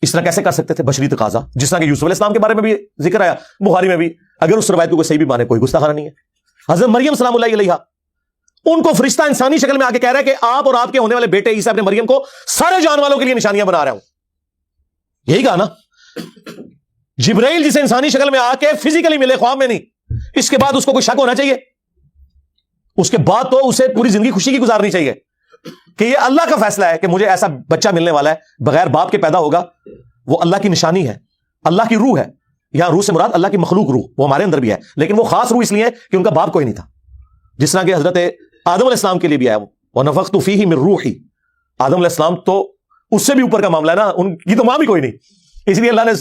اس طرح کیسے کر سکتے تھے؟ بشری تقاضا. جس طرح کہ یوسف علیہ السلام کے بارے میں بھی ذکر آیا بخاری میں بھی، اگر اس روایت کو کوئی صحیح بھی مانے کوئی گستاخانہ نہیں ہے. حضرت مریم سلام اللہ علیہا، ان کو فرشتہ انسانی شکل میں آ کے کہہ رہا ہے کہ آپ اور آپ کے ہونے والے بیٹے عیسیٰ ابن مریم کو سارے جان والوں کے لیے نشانیاں بنا رہا ہوں. یہی کہا نا جبرائیل جسے انسانی شکل میں آ کے فزیکلی ملے، خواب میں نہیں. اس کے بعد اس کو کوئی شک ہونا چاہیے؟ اس کے بعد تو اسے پوری زندگی خوشی کی گزارنی چاہیے کہ یہ اللہ کا فیصلہ ہے کہ مجھے ایسا بچہ ملنے والا ہے، بغیر باپ کے پیدا ہوگا. وہ اللہ کی نشانی ہے، اللہ کی روح ہے. یہاں روح سے مراد اللہ کی مخلوق روح، وہ ہمارے اندر بھی ہے، لیکن وہ خاص روح اس لیے کہ ان کا باپ کوئی نہیں تھا. جس طرح کہ حضرت آدم علیہ السلام کے لیے بھی آیا وَنَفَخْتُ فِيهِ مِن رُوحِي. آدم علیہ السلام تو اس سے بھی اوپر کا معاملہ ہے نا، ان کی تو ماں بھی کوئی نہیں. اس لیے اللہ نے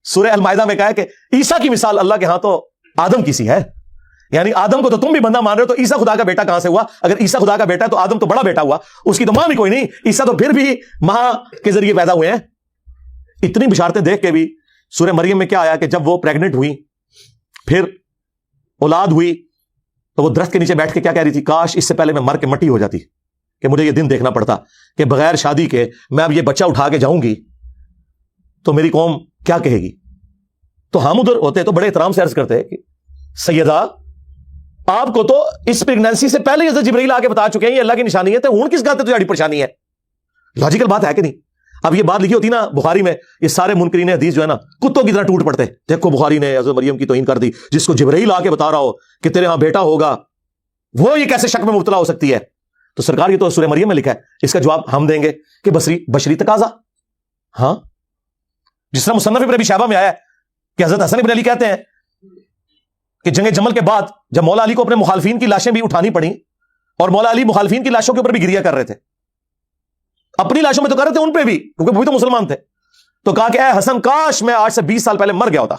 سورہ المائدہ میں کہا ہے کہ عیسیٰ کی مثال اللہ کے ہاں تو آدم کی سی ہے. یعنی آدم کو تو تم بھی بندہ مان رہے ہو، تو عیسیٰ خدا کا بیٹا کہاں سے ہوا؟ اگر عیسیٰ خدا کا بیٹا ہے تو آدم تو بڑا بیٹا ہوا، اس کی تو ماں بھی کوئی نہیں. عیسیٰ تو پھر بھی ماں کے ذریعے پیدا ہوئے ہیں. اتنی بشارتیں دیکھ کے بھی سورہ مریم میں کیا آیا کہ جب وہ پریگننٹ ہوئی، پھر اولاد ہوئی، تو وہ درخت کے نیچے بیٹھ کے کیا کہہ رہی تھی؟ کاش اس سے پہلے میں مر کے مٹی ہو جاتی، کہ مجھے یہ دن دیکھنا پڑتا کہ بغیر شادی کے میں اب یہ بچہ اٹھا کے جاؤں گی تو میری قوم کیا کہے گی. تو ہم ادھر ہوتے تو بڑے احترام سے عرض کرتے کہ سیدہ آپ کو تو اس پریگنینسی سے پہلے حضرت جبرائیل آ کے بتا چکے ہیں یہ اللہ کی نشانی ہے، تو ہوں کس گاتے تجھے پریشانی ہے؟ لاجیکل بات ہے کہ نہیں؟ اب یہ بات لکھی ہوتی نا بخاری میں، یہ سارے منکرین حدیث جو ہے نا کتوں کی طرح ٹوٹ پڑتے، دیکھو بخاری نے حضرت مریم کی توہین کر دی، جس کو جبرائیل آ کے بتا رہا ہو کہ تیرے ہاں بیٹا ہوگا، وہ یہ کیسے شک میں مبتلا ہو سکتی ہے؟ تو سرکار یہ تو سورہ مریم میں لکھا ہے، اس کا جواب ہم دیں گے کہ بشری تقاضا۔ ہاں، جس طرح مصنف ابن ابی شیبہ میں آیا ہے کہ حضرت حسن ابن علی کہتے ہیں کہ جنگ جمل کے بعد جب مولا علی کو اپنے مخالفین کی لاشیں بھی اٹھانی پڑیں، اور مولا علی مخالفین کی لاشوں کے اوپر بھی گریا کر رہے تھے، اپنی لاشوں میں تو کر رہے تھے، ان پہ بھی، کیونکہ وہ بھی تو مسلمان تھے، تو کہا کہ اے حسن کاش میں آج سے 20 سال پہلے مر گیا ہوتا،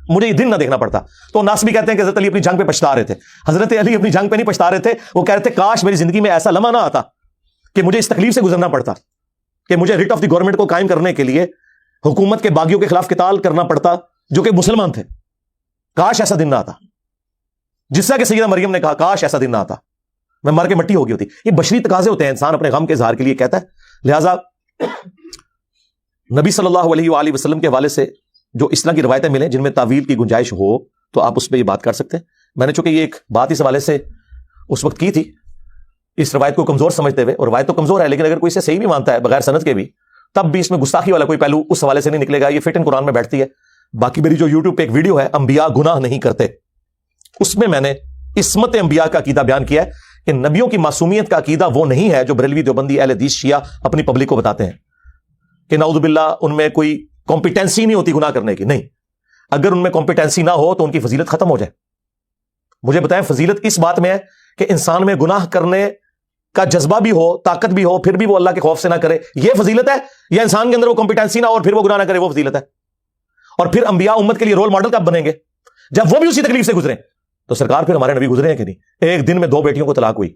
مجھے یہ دن نہ دیکھنا پڑتا۔ تو ناس بھی کہتے ہیں کہ حضرت علی اپنی جنگ پہ پچھتا رہے تھے، حضرت علی اپنی جنگ پہ نہیں پچھتا رہے تھے، وہ کہہ رہے تھے کاش میری زندگی میں ایسا لمحہ نہ آتا کہ مجھے اس تکلیف سے گزرنا پڑتا کہ مجھے ریٹ آف دی گورنمنٹ کو قائم کرنے کے لیے حکومت کے باغیوں کے خلاف قتال کرنا پڑتا جو کہ مسلمان تھے، کاش ایسا دن نہ آتا۔ جس طرح کہ سیدہ مریم نے کہا کاش ایسا دن نہ آتا، میں مر کے مٹی ہو گئی ہوتی۔ یہ بشری تقاضے ہوتے ہیں، انسان اپنے غم کے اظہار کے لیے کہتا ہے۔ لہٰذا نبی صلی اللہ علیہ وآلہ وسلم کے حوالے سے جو اس طرح کی روایتیں ملیں جن میں تعویل کی گنجائش ہو تو آپ اس پہ یہ بات کر سکتے ہیں۔ میں نے چونکہ یہ ایک بات اس حوالے سے اس وقت کی تھی، اس روایت کو کمزور سمجھتے ہوئے، اور روایت تو کمزور ہے لیکن اگر کوئی اسے صحیح بھی مانتا ہے بغیر سند کے بھی، تب بھی اس میں گستاخی والا کوئی پہلو اس حوالے سے نہیں نکلے گا، یہ فٹ ان قرآن میں بیٹھتی ہے۔ باقی میری جو یوٹیوب پہ ایک ویڈیو ہے انبیاء گناہ نہیں کرتے، اس میں نے عصمت انبیاء کا عقیدہ بیان کیا ہے کہ نبیوں کی معصومیت کا عقیدہ وہ نہیں ہے جو بریلوی دیوبندی اہل حدیث شیعہ اپنی پبلک کو بتاتے ہیں کہ نعوذ باللہ ان میں کوئی کمپیٹنسی نہیں ہوتی گناہ کرنے کی۔ نہیں، اگر ان میں کمپیٹنسی نہ ہو تو ان کی فضیلت ختم ہو جائے۔ مجھے بتائیں فضیلت اس بات میں ہے کہ انسان میں گناہ کرنے کا جذبہ بھی ہو، طاقت بھی ہو، پھر بھی وہ اللہ کے خوف سے نہ کرے، یہ فضیلت ہے؟ یا انسان کے اندر وہ کمپیٹنسی نہ ہو اور پھر وہ گناہ نہ کرے، وہ فضیلت ہے؟ اور پھر انبیاء امت کے لیے رول ماڈل کب بنیں گے؟ جب وہ بھی اسی تکلیف سے گزریں۔ تو سرکار پھر ہمارے نبی گزرے ہیں کہ نہیں؟ ایک دن میں 2 بیٹیوں کو طلاق ہوئی،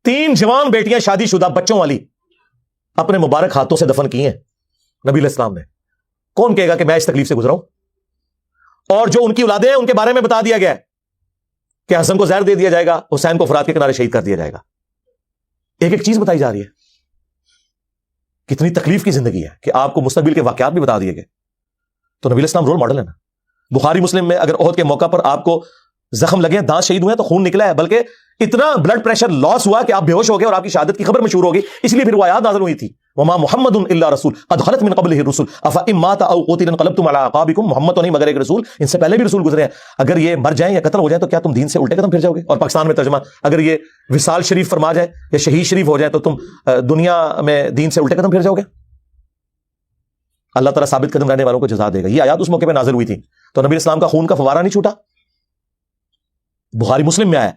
3 جوان بیٹیاں شادی شدہ بچوں والی اپنے مبارک ہاتھوں سے دفن کی ہیں نبی علیہ السلام نے۔ کون کہے گا کہ میں اس تکلیف سے گزرا ہوں؟ اور جو ان کی اولادیں ہیں ان کے بارے میں بتا دیا گیا ہے کہ حسن کو زہر دے دیا جائے گا، حسین کو فرات کے کنارے شہید کر دیا جائے گا۔ ایک ایک چیز بتائی جا رہی ہے۔ کتنی تکلیف کی زندگی ہے کہ آپ کو مستقبل کے واقعات بھی بتا دیے گئے۔ تو نبی علیہ السلام رول ماڈل ہے نا۔ بخاری مسلم میں اگر احد کے موقع پر آپ کو زخم لگے، دانت شہید ہوئے تو خون نکلا ہے، بلکہ اتنا بلڈ پریشر لاس ہوا کہ آپ بے ہوش ہو گئے اور آپ کی شہادت کی خبر مشہور ہوگی، اس لیے پھر وہ آیات نازل ہوئی تھی، وما محمد الا رسول قد خلت من قبلہ الرسل افان مات او قتل انقلبتم علی اعقابکم۔ محمد تو نہیں مگر ایک رسول، ان سے پہلے بھی رسول گزرے ہیں، اگر یہ مر جائیں یا قتل ہو جائیں تو کیا تم دین سے الٹے قدم پھر جاؤ گے؟ اور پاکستان میں ترجمہ، اگر یہ وصال شریف فرما جائے یا شہید شریف ہو جائے تو تم دنیا میں دین سے الٹے قدم پھر جاؤ گے؟ اللہ تعالیٰ ثابت قدم رہنے والوں کو جزا دے گا۔ یہ آیات اس موقع پہ نازل ہوئی تھی، تو نبی اسلام کا خون کا فوارہ نہیں چھوٹا۔ بخاری مسلم میں آیا،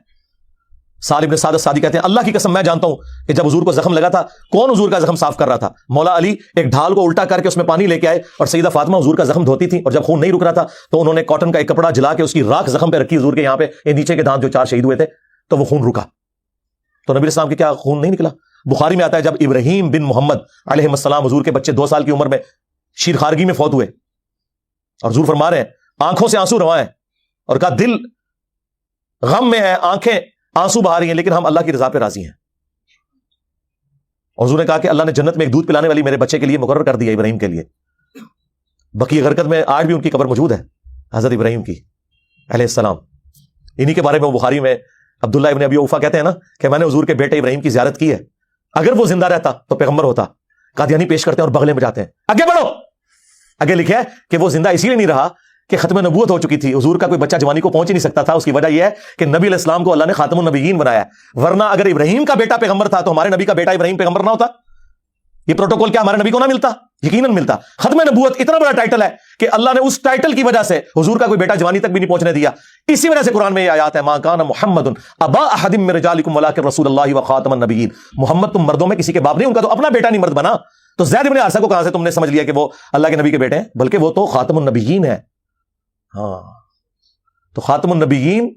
سالم بن سعد السعدی کہتے ہیں اللہ کی قسم میں جانتا ہوں کہ جب حضور کو زخم لگا تھا کون حضور کا زخم صاف کر رہا تھا؟ مولا علی ایک ڈھال کو الٹا کر کے اس میں پانی لے کے آئے اور سیدہ فاطمہ حضور کا زخم دھوتی تھی، اور جب خون نہیں رک رہا تھا تو انہوں نے کاٹن کا ایک کپڑا جلا کے اس کی راکھ زخم پہ رکھی حضور کے یہاں پہ، یہ نیچے کے دانت جو 4 شہید ہوئے تھے تو وہ خون رکا۔ تو نبی اسلام کے کیا خون نہیں نکلا؟ بخاری میں آتا ہے جب ابراہیم بن محمد علیہ السلام حضور کے بچے 2 سال کی عمر میں شیر خارگی میں فوت ہوئے، اور حضور فرما رہے ہیں آنکھوں سے آنسو رواں ہیں، اور کہا دل غم میں ہے، آنکھیں آنسو بہا رہی ہیں، لیکن ہم اللہ کی رضا پہ راضی ہیں۔ اور حضور نے کہا کہ اللہ نے جنت میں ایک دودھ پلانے والی میرے بچے کے لیے مقرر کر دیا ابراہیم کے لیے۔ بقیہ غرقد میں آج بھی ان کی قبر موجود ہے، حضرت ابراہیم کی علیہ السلام۔ انہی کے بارے میں بخاری میں عبداللہ ابن ابی اوفا کہتے ہیں نا کہ میں نے حضور کے بیٹے ابراہیم کی زیارت کی ہے، اگر وہ زندہ رہتا تو پیغمبر ہوتا۔ قادیانی پیش کرتے ہیں اور بغلے بجاتے ہیں، آگے بڑھو۔ آگے لکھا ہے کہ وہ زندہ اسی لیے نہیں رہا کہ ختم نبوت ہو چکی تھی، حضور کا کوئی بچہ جوانی کو پہنچ ہی نہیں سکتا تھا۔ اس کی وجہ یہ ہے کہ نبی علیہ السلام کو اللہ نے خاتم النبیین بنایا ہے، ورنہ اگر ابراہیم کا بیٹا پیغمبر تھا تو ہمارے نبی کا بیٹا ابراہیم پیغمبر نہ ہوتا؟ یہ پروٹوکول کیا ہمارے نبی کو نہ ملتا؟ یقیناً ملتا۔ ختم نبوت اتنا بڑا ٹائٹل ہے کہ اللہ نے اس ٹائٹل کی وجہ سے حضور کا کوئی بیٹا جوانی تک بھی نہیں پہنچنے دیا۔ اسی وجہ سے قرآن میں یہ آیات ہے ما کان محمد ابا احد من رجالکم ولکن رسول اللہ وخاتم النبیین۔ محمد تم مردوں میں کسی کے باپ نہیں، ان کا تو اپنا بیٹا نہیں مرد بنا۔ تو زید بن حارثہ کو کہاں سے تم نے سمجھ لیا کہ وہ اللہ کے نبی کے بیٹے ہیں؟ بلکہ وہ تو خاتم النبیین ہے۔ ہاں، تو خاتم النبیین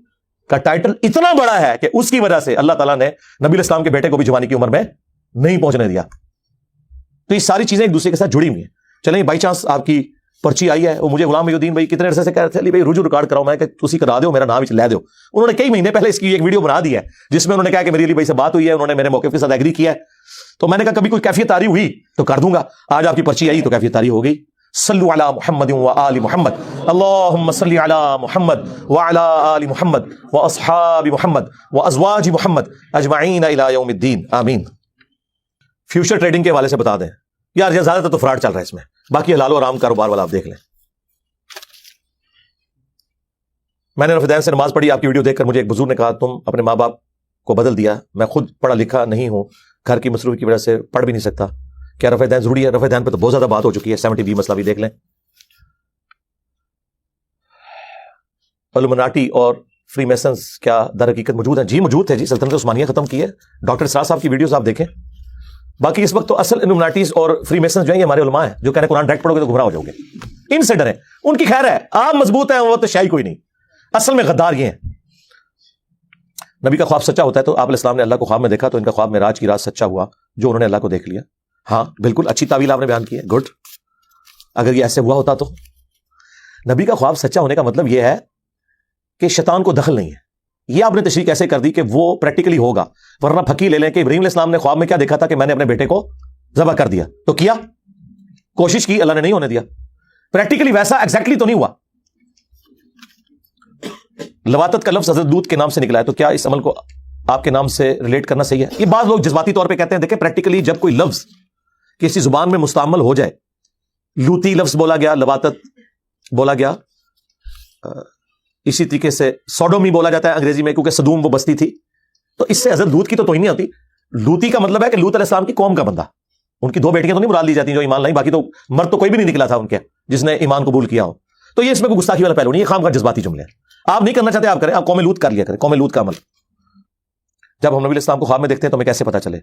کا ٹائٹل اتنا بڑا ہے کہ اس کی وجہ سے اللہ تعالیٰ نے نبی علیہ السلام کے بیٹے کو بھی جوانی کی عمر میں نہیں پہنچنے دیا۔ تو یہ ساری چیزیں ایک دوسرے کے ساتھ جڑی ہوئی ہیں۔ چلیں بائی چانس آپ کی پرچی آئی ہے، وہ مجھے غلام محی الدین بھائی کتنے عرصے سے کہہ رہے تھے علی بھائی رجوع ریکارڈ کراؤ، میں کہ تسی کرا دیو، میرا نام لے دو۔ انہوں نے کئی مہینے پہلے اس کی ایک ویڈیو بنا دی ہے جس میں انہوں نے کہا کہ میری علی بھائی سے بات ہوئی ہے، انہوں نے میرے موقف کے ساتھ ایگری کیا ہے۔ تو میں نے کہا کبھی کوئی کیفیت طاری ہوئی تو کر دوں گا، آج آپ کی پرچی آئی تو کیفیت طاری ہو گئی۔ صلو علی محمد و آل محمد۔ اللہم صلی علی محمد وعلی آل محمد واصحاب محمد وازواج محمد اجمعین الی یوم الدین آمین۔ فیوچر ٹریڈنگ کے حوالے سے بتا دیں یار، یہ زیادہ تر تو فراڈ چل رہا ہے اس میں، باقی حلال و حرام کاروبار والا آپ دیکھ لیں۔ میں نے رفع دین سے نماز پڑھی، آپ کی ویڈیو دیکھ کر مجھے ایک بزرگ نے کہا تم اپنے ماں باپ کو بدل دیا، میں خود پڑھا لکھا نہیں ہوں، گھر کی مصروف کی وجہ سے پڑھ بھی نہیں سکتا، کیا رفع دین ضروری ہے؟ رفع دین پہ تو بہت زیادہ بات ہو چکی ہے، 70B مسئلہ بھی دیکھ لیں۔ الومناٹی اور فری میسنز کیا در حقیقت موجود ہیں؟ جی موجود ہے جی، سلطنت عثمانیہ ختم کی ہے، ڈاکٹر اسرار صاحب کی ویڈیوز آپ دیکھیں۔ باقی اس وقت تو اصل الومناٹیز اور فری میسنز جو ہیں یہ ہمارے علماء ہیں، جو کہنے قرآن ڈائریکٹ پڑھو گے تو گمراہ ہو جاؤ گے، ان سے ڈریں، ان کی خیر ہے، آپ مضبوط ہیں، وہ تو شاہی کوئی نہیں، اصل میں غدار یہ ہیں۔ نبی کا خواب سچا ہوتا ہے تو آپ علیہ السلام نے اللہ کو خواب میں دیکھا تو ان کا خواب معراج کی رات سچا ہوا جو انہوں نے اللہ کو دیکھ لیا۔ ہاں بالکل اچھی تعویل آپ نے بیان کی ہے، گڈ۔ اگر یہ ایسے ہوا ہوتا تو نبی کا خواب سچا ہونے کا مطلب یہ ہے کہ شیطان کو دخل نہیں ہے، یہ آپ نے تشریح کیسے کر دی کہ وہ پریکٹیکلی ہوگا، ورنہ پھکی لے لیں کہ ابراہیم علیہ السلام نے خواب میں کیا دیکھا تھا کہ میں نے اپنے بیٹے کو ذبح کر دیا، تو کیا کوشش کی، اللہ نے نہیں ہونے دیا، پریکٹیکلی ویسا ایگزیکٹلی تو نہیں ہوا۔ لواطت کا لفظ حضرت لوط کے نام سے نکلا ہے، تو کیا اس عمل کو آپ کے نام سے ریلیٹ کرنا صحیح ہے؟ یہ بعض لوگ جذباتی طور پہ کہتے ہیں، دیکھیں پریکٹیکلی جب کوئی لفظ کسی زبان میں مستعمل ہو جائے، لوتی لفظ بولا گیا، لواطت بولا گیا، اسی طریقے سے سوڈومی بولا جاتا ہے انگریزی میں، کیونکہ سدوم وہ بستی تھی، تو اس سے حضرت لوط کی تو توہین نہیں ہوتی۔ لوتی کا مطلب ہے کہ لوط علیہ السلام کی قوم کا بندہ، ان کی 2 بیٹیاں تو نہیں مراد لی جاتی جو ایمان لائیں، باقی تو مرد تو کوئی بھی نہیں نکلا تھا ان کے جس نے ایمان قبول کیا ہو، تو یہ اس میں کوئی گستاخی والا پہلو نہیں، یہ خام کا جذباتی جملے ہیں، آپ نہیں کرنا چاہتے آپ کریں، آپ قوم لوط کر لیا کریں، قوم لوط کا عمل۔ جب ہم نبی علیہ السلام کو خواب میں دیکھتے ہیں تو ہمیں کیسے پتہ چلے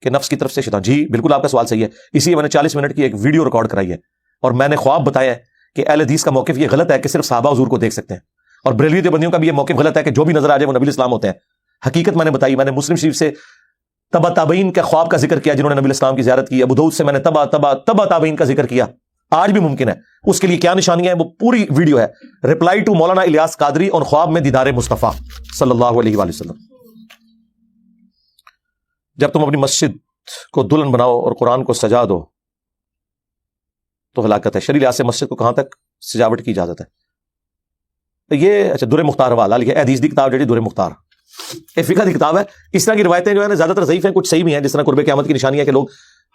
کہ نفس کی طرف سے شیطان؟ جی بالکل آپ کا سوال صحیح ہے، اسی لیے میں نے 40 منٹ کی ایک ویڈیو ریکارڈ کرائی ہے اور میں نے خواب بتایا ہے کہ اہل حدیث کا موقف یہ غلط ہے کہ صرف صحابہ حضور کو دیکھ سکتے ہیں، اور بریلوی دیوبندیوں کا بھی یہ موقف غلط ہے کہ جو بھی نظر آ جائے وہ نبی الاسلام ہوتے ہیں۔ حقیقت میں نے بتائی، میں نے مسلم شریف سے تبع تابعین کا خواب کا ذکر کیا جنہوں نے نبی الاسلام کی زیارت کی، ابو داؤد سے میں نے تبع تابعین کا ذکر کیا، آج بھی ممکن ہے، اس کے لیے کیا نشانیاں ہیں وہ پوری ویڈیو ہے، رپلائی ٹو مولانا الیاس قادری اور خواب میں دیدار مصطفیٰ صلی اللہ علیہ وآلہ وسلم۔ جب تم اپنی مسجد کو دلہن بناؤ اور قرآن کو سجا دو تو ہلاکت ہے، شرعی لحاظ سے مسجد کو کہاں تک سجاوٹ کی اجازت ہے؟ یہ اچھا در مختار حوالہ لکھا، حدیث دی کتاب جو در مختار ایک فقہ کی کتاب ہے۔ اس طرح کی روایتیں جو ہے نا زیادہ تر ضعیف ہیں، کچھ صحیح بھی ہیں، جس طرح قرب قیامت کی نشانی ہے کہ لوگ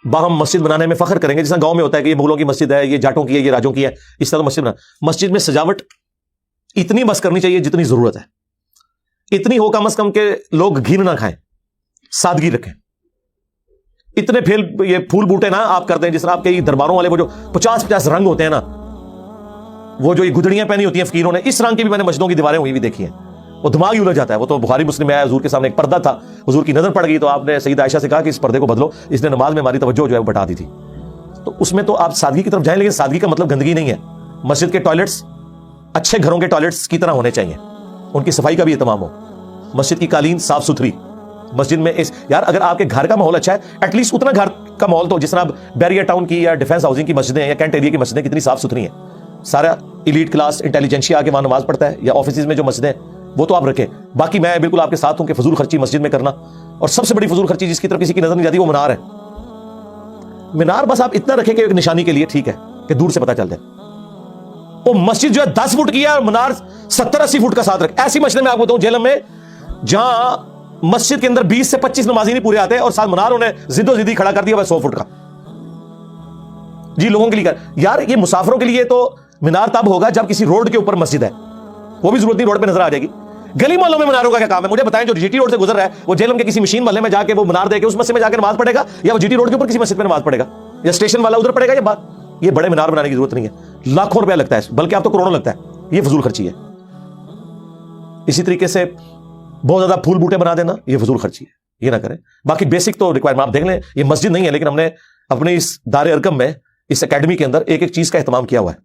باہم مسجد بنانے میں فخر کریں گے، جس طرح گاؤں میں ہوتا ہے کہ یہ مغلوں کی مسجد ہے، یہ جاٹوں کی ہے، یہ راجوں کی ہے، اس طرح مسجد مسجد میں سجاوٹ اتنی بس کرنی چاہیے جتنی ضرورت ہے، اتنی ہو کم از کم کہ لوگ گھین نہ کھائیں، سادگی رکھیں، اتنے یہ پھول بوٹے نہ آپ کرتے ہیں جس طرح آپ کے درباروں والے وہ جو 50 رنگ ہوتے ہیں نا، وہ جو یہ گدڑیاں پہنی ہوتی ہیں فقیروں نے، اس رنگ کی بھی میں نے مسجدوں کی دیواریں ہوئی بھی دیکھی ہیں، وہ دماغ ہی الجھ جاتا ہے۔ وہ تو بخاری مسلم میں آیا، حضور کے سامنے ایک پردہ تھا، حضور کی نظر پڑ گئی تو آپ نے سیدہ عائشہ سے کہا کہ اس پردے کو بدلو، اس نے نماز میں ہماری توجہ جو ہے وہ بٹا دی تھی۔ تو اس میں تو آپ سادگی کی طرف جائیں، لیکن سادگی کا مطلب گندگی نہیں ہے۔ مسجد کے ٹوائلٹس اچھے گھروں کے ٹوائلٹس کی طرح ہونے چاہیے، ان کی صفائی کا بھی اہتمام ہو، مسجد کی قالین صاف ستھری، مسجد میں یار اگر آپ کے گھر کا ماحول اچھا ہے ایٹ لیسٹ اتنا گھر کا ماحول تو، جس طرح بیریا ٹاؤن کی یا ڈیفینس ہاؤسنگ کی مسجدیں یا کینٹ ایریا کی مسجدیں کتنی صاف ستھری ہیں، سارا ایلیٹ کلاس انٹیلیجنشیا آ کے وہاں نماز پڑھتا ہے، یا آفیسز میں جو مسجدیں وہ تو آپ رکھیں۔ باقی میں بالکل آپ کے ساتھ ہوں کہ فضول خرچی مسجد میں کرنا، اور سب سے بڑی فضول خرچی جس کی طرف کسی کی نظر نہیں جاتی وہ منار ہے۔ منار بس آپ اتنا رکھیں کہ ایک نشانی کے لیے ٹھیک ہے کہ دور سے پتہ چل جائے۔ وہ مسجد جو ہے 10 فٹ کی ہے اور منار 70-80 فٹ کا ساتھ رکھ، ایسی مسجد میں آپ کو بتاؤں جہلم میں جہاں مسجد کے اندر 20 سے 25 نمازی نہیں پورے آتے اور ساتھ منار انہیں زد و زدی کھڑا کر دیا 100 فٹ کا۔ جی لوگوں کے لیے یار یہ مسافروں کے لیے تو منار تب ہوگا جب کسی روڈ کے اوپر مسجد ہے، وہ بھی ضرورت نہیں روڈ پہ نظر آ جائے گی۔ گلی محلوں میں مناروں کا کیا کام ہے؟ مجھے بتائیں، جو جی ٹی روڈ سے گزر رہا ہے وہ جہلم کے کسی مشین محلے میں جا کے وہ منار دے کے اس مسجد میں جا کے نماز پڑھے گا، یا وہ جی ٹی روڈ کے اوپر کسی مسجد میں نماز پڑھے گا، یا اسٹیشن والا ادھر پڑھے گا، یا بات یہ بڑے منار بنانے کی ضرورت نہیں ہے، لاکھوں روپیہ لگتا ہے، بلکہ اب تو کروڑوں لگتا ہے، یہ فضول خرچی ہے۔ اسی طریقے سے بہت زیادہ پھول بوٹے بنا دینا یہ فضول خرچی ہے، یہ نہ کریں۔ باقی بیسک تو ریکوائرمنٹ آپ دیکھ لیں، یہ مسجد نہیں ہے لیکن ہم نے اپنے اس دار ارکم میں اس اکیڈمی کے اندر ایک ایک چیز کا اہتمام کیا ہوا ہے،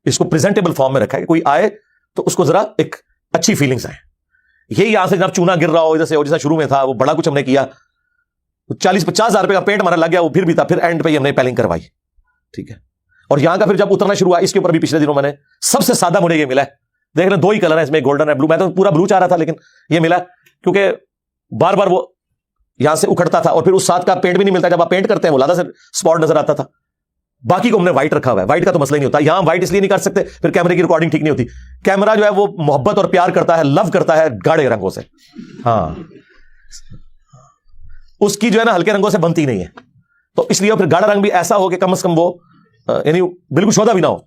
اس کو پریزنٹیبل فارم میں رکھا ہے کہ کوئی آئے تو اس کو ذرا ایک اچھی فیلنگز آئیں۔ یہی یہاں سے جناب چونا گر رہا ہو ادھر سے، جیسا شروع میں تھا وہ بڑا کچھ ہم نے کیا، 40-50 ہزار روپے کا پینٹ ہمارا لگ گیا، وہ پھر بھی تھا، پھر اینڈ پہ ہی ہم نے پیلنگ کروائی، ٹھیک ہے۔ اور یہاں کا پھر جب اترنا شروع ہوا، اس کے اوپر بھی پچھلے دنوں میں نے سب سے سادہ مجھے یہ ملا ہے، دیکھ لیں 2 ہی کلر ہیں اس میں، گولڈن ہے بلو، میں تو پورا بلو چاہ رہا تھا لیکن یہ ملا کیونکہ بار بار وہ یہاں سے اکھڑتا تھا اور پھر اس ساتھ کا پینٹ بھی نہیں ملتا، جب آپ پینٹ کرتے ہیں وہ لادہ سے سپاٹ نظر آتا تھا، باقی کو ہم نے وائٹ رکھا ہوا ہے. وائٹ کا تو مسئلہ ہی نہیں ہوتا. یہاں وائٹ اس لیے نہیں کر سکتے, پھر کیمرے کی ریکارڈنگ ٹھیک نہیں ہوتی. کیمرہ جو ہے وہ محبت اور پیار کرتا ہے, لو کرتا ہے گاڑے رنگوں سے. ہاں, اس کی جو ہے نا ہلکے رنگوں سے بنتی نہیں ہے. تو اس لیے پھر گاڑا رنگ بھی ایسا ہو کہ کم از کم وہ یعنی بالکل شودہ بھی نہ ہو.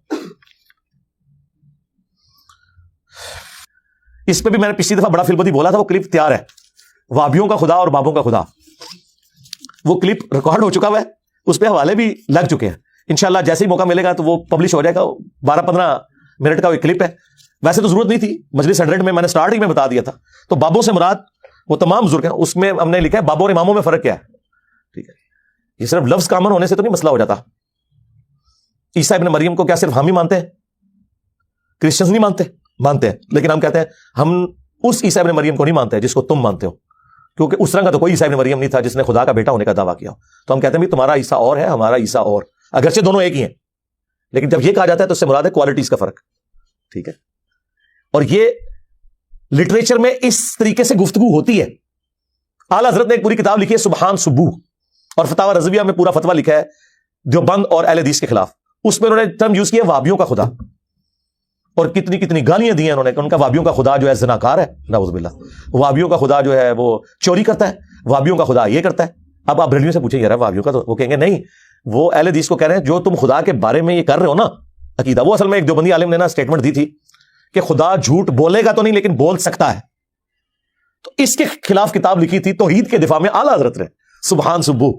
اس پہ بھی میں نے پچھلی دفعہ بڑا فلبدی بولا تھا, وہ کلپ تیار ہے, وابیوں کا خدا اور بابوں کا خدا. وہ کلپ ریکارڈ ہو چکا ہوا ہے, اس پہ حوالے بھی لگ چکے ہیں. انشاءاللہ جیسے ہی موقع ملے گا تو وہ پبلش ہو جائے گا. 12-15 منٹ کا وہ کلپ ہے. ویسے تو ضرورت نہیں تھی, مجلس 100 میں نے سٹارٹنگ میں بتا دیا تھا. تو بابوں سے مراد وہ تمام بزرگ ہیں. اس میں ہم نے لکھا ہے بابوں اور اماموں میں فرق کیا ہے. ٹھیک ہے, یہ صرف لفظ کامن ہونے سے تو نہیں مسئلہ ہو جاتا. عیسیٰ ابن مریم کو کیا صرف ہم ہی مانتے ہیں؟ کرسچنز نہیں مانتے ہیں, لیکن ہم کہتے ہیں ہم اس عیسیٰ ابن مریم کو نہیں مانتے جس کو تم مانتے ہو, کیونکہ اس طرح کا تو کوئی عیسیٰ ابن مریم نہیں تھا جس نے خدا کا بیٹا ہونے کا دعویٰ کیا. تو ہم کہتے ہیں تمہارا عیسیٰ اور ہے, ہمارا عیسیٰ اور, اگرچہ دونوں ایک ہی ہیں, لیکن جب یہ کہا جاتا ہے تو اس سے مراد ہے کوالٹیز کا فرق. ٹھیک ہے, اور یہ لٹریچر میں اس طریقے سے گفتگو ہوتی ہے. اعلیٰ حضرت نے ایک پوری کتاب لکھی ہے سبحان سبوح, اور فتاوی رضویہ میں پورا فتویٰ لکھا ہے دیوبند اور اہل حدیث کے خلاف. اس میں انہوں نے ٹرم یوز کیا وابیوں کا خدا, اور کتنی کتنی گالیاں دی ہیں انہوں نے کہ ان کا وابیوں کا خدا جو ہے زناکار ہے, نعوذ باللہ. وابیوں کا خدا جو ہے وہ چوری کرتا ہے, وابیوں کا خدا یہ کرتا ہے. اب آپ بریلویوں سے پوچھیں یار وابیوں کا, تو وہ کہیں گے نہیں, وہ اہل حدیث کو کہہ رہے ہیں جو تم خدا کے بارے میں یہ کر رہے ہو نا عقیدہ. وہ اصل میں ایک دیوبندی عالم نے نا اسٹیٹمنٹ دی تھی کہ خدا جھوٹ بولے گا تو نہیں لیکن بول سکتا ہے. تو اس کے خلاف کتاب لکھی تھی توحید کے دفاع میں اعلیٰ حضرت نے, سبحان سبوح,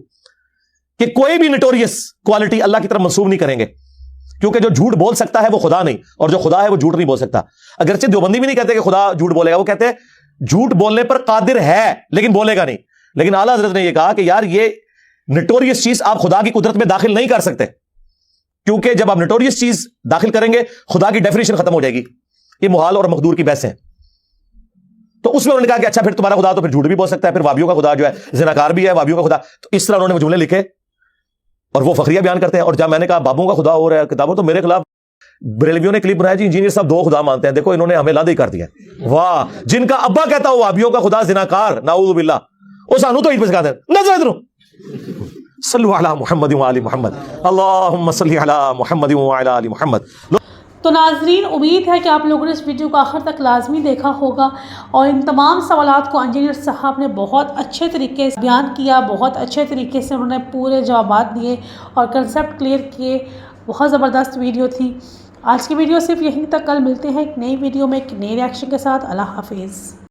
کہ کوئی بھی نٹوریس کوالٹی اللہ کی طرف منسوب نہیں کریں گے, کیونکہ جو جھوٹ بول سکتا ہے وہ خدا نہیں, اور جو خدا ہے وہ جھوٹ نہیں بول سکتا. اگرچہ دیوبندی بھی نہیں کہتے کہ خدا جھوٹ بولے گا, وہ کہتے ہیں جھوٹ بولنے پر قادر ہے لیکن بولے گا نہیں. لیکن اعلیٰ حضرت نے یہ کہا کہ یار یہ نٹوریس چیز آپ خدا کی قدرت میں داخل نہیں کر سکتے, کیونکہ جب آپ نٹوریس چیز داخل کریں گے خدا کی ڈیفینیشن ختم ہو جائے گی. یہ محال اور مقدور کی بحث ہیں. تو اس میں انہوں نے کہا کہ اچھا پھر تمہارا خدا تو پھر جھوٹ بھی بول سکتا ہے, پھر وابیوں کا خدا جو ہے زناکار بھی ہے, وابیوں کا خدا. تو اس طرح انہوں نے وہ جملے لکھے اور وہ فخریہ بیان کرتے ہیں. اور جب میں نے کہا بابوں کا خدا ہو رہا ہے کتابوں, تو میرے خلاف بریلویوں نے کلپ بنایا جی انجینئر صاحب 2 خدا مانتے ہیں. دیکھو انہوں نے ہمیں لادے کر دیا. واہ, جن کا ابا کہتا ہو وابیوں کا خدا زناکار, نعوذ باللہ, وہ سانو تو عید پہ سکھا دیں. نظر ادھر صلو علی محمد و آل محمد, اللہم صلی علی محمد و علی آل محمد. تو ناظرین, امید ہے کہ آپ لوگوں نے اس ویڈیو کو آخر تک لازمی دیکھا ہوگا, اور ان تمام سوالات کو انجینئر صاحب نے بہت اچھے طریقے سے بیان کیا, بہت اچھے طریقے سے انہوں نے پورے جوابات دیے اور کنسیپٹ کلیئر کیے. بہت زبردست ویڈیو تھی. آج کی ویڈیو صرف یہیں تک, کل ملتے ہیں ایک نئی ویڈیو میں ایک نئے ریاکشن کے ساتھ. اللہ حافظ.